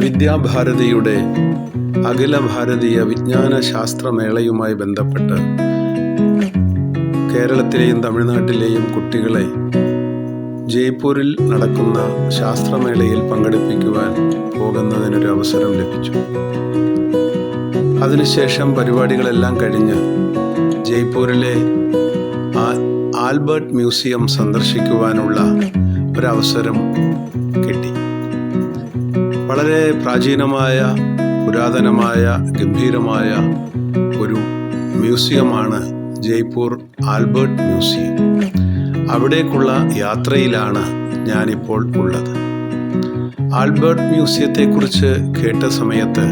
വിദ്യാഭാരതിയുടെ അഖില ഭാരതീയ വിജ്ഞാന ശാസ്ത്രമേളയുമായി ബന്ധപ്പെട്ട് കേരളത്തിലെയും തമിഴ്നാട്ടിലെയും കുട്ടികളെ ജയ്പൂരിൽ നടക്കുന്ന ശാസ്ത്രമേളയിൽ പങ്കെടുപ്പിക്കുവാൻ പോകുന്നതിനൊരു അവസരം ലഭിച്ചു. അതിനുശേഷം പരിപാടികളെല്ലാം കഴിഞ്ഞ് ജയ്പൂരിലെ ആൽബർട്ട് മ്യൂസിയം സന്ദർശിക്കുവാനുള്ള ഒരവസരം കിട്ടി. വളരെ പ്രാചീനമായ, പുരാതനമായ, ഗംഭീരമായ ഒരു മ്യൂസിയമാണ് ജയ്പൂർ ആൽബർട്ട് മ്യൂസിയം. അവിടേക്കുള്ള യാത്രയിലാണ് ഞാനിപ്പോൾ ഉള്ളത്. ആൽബർട്ട് മ്യൂസിയത്തെക്കുറിച്ച് കേട്ട സമയത്ത്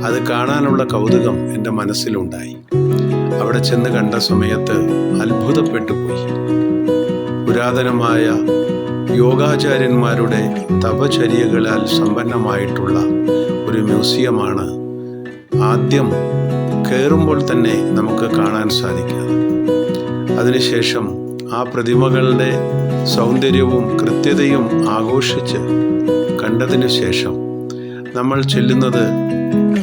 അത് കാണാനുള്ള കൗതുകം എൻ്റെ മനസ്സിലുണ്ടായി. അവിടെ ചെന്ന് കണ്ട സമയത്ത് അത്ഭുതപ്പെട്ടു പോയി. പുരാതനമായ യോഗാചാര്യന്മാരുടെ തപചര്യകളാൽ സമ്പന്നമായിട്ടുള്ള ഒരു മ്യൂസിയമാണ് ആദ്യം കയറുമ്പോൾ തന്നെ നമുക്ക് കാണാൻ സാധിക്കുന്നത്. അതിനുശേഷം ആ പ്രതിമകളുടെ സൗന്ദര്യവും കൃത്യതയും ആഘോഷിച്ച് കണ്ടതിനു ശേഷം നമ്മൾ ചെല്ലുന്നത്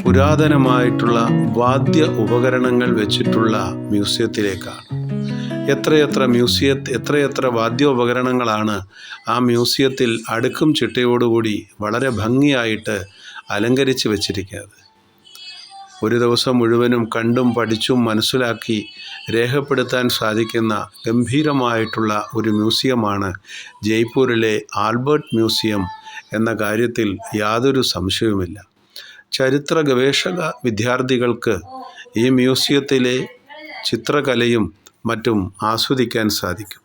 പുരാതനമായിട്ടുള്ള വാദ്യ ഉപകരണങ്ങൾ വെച്ചിട്ടുള്ള മ്യൂസിയത്തിലേക്കാണ്. എത്രയെത്ര വാദ്യോപകരണങ്ങളാണ് ആ മ്യൂസിയത്തിൽ അടുക്കും ചിട്ടയോടുകൂടി വളരെ ഭംഗിയായിട്ട് അലങ്കരിച്ച് വെച്ചിരിക്കുന്നത്. ഒരു ദിവസം മുഴുവനും കണ്ടും പഠിച്ചും മനസ്സിലാക്കി രേഖപ്പെടുത്താൻ സാധിക്കുന്ന ഗംഭീരമായിട്ടുള്ള ഒരു മ്യൂസിയമാണ് ജയ്പൂരിലെ ആൽബർട്ട് മ്യൂസിയം എന്ന കാര്യത്തിൽ യാതൊരു സംശയവുമില്ല. ചരിത്ര ഗവേഷക വിദ്യാർത്ഥികൾക്ക് ഈ മ്യൂസിയത്തിലെ ചിത്രകലയും മറ്റും ആസ്വദിക്കാൻ സാധിക്കും.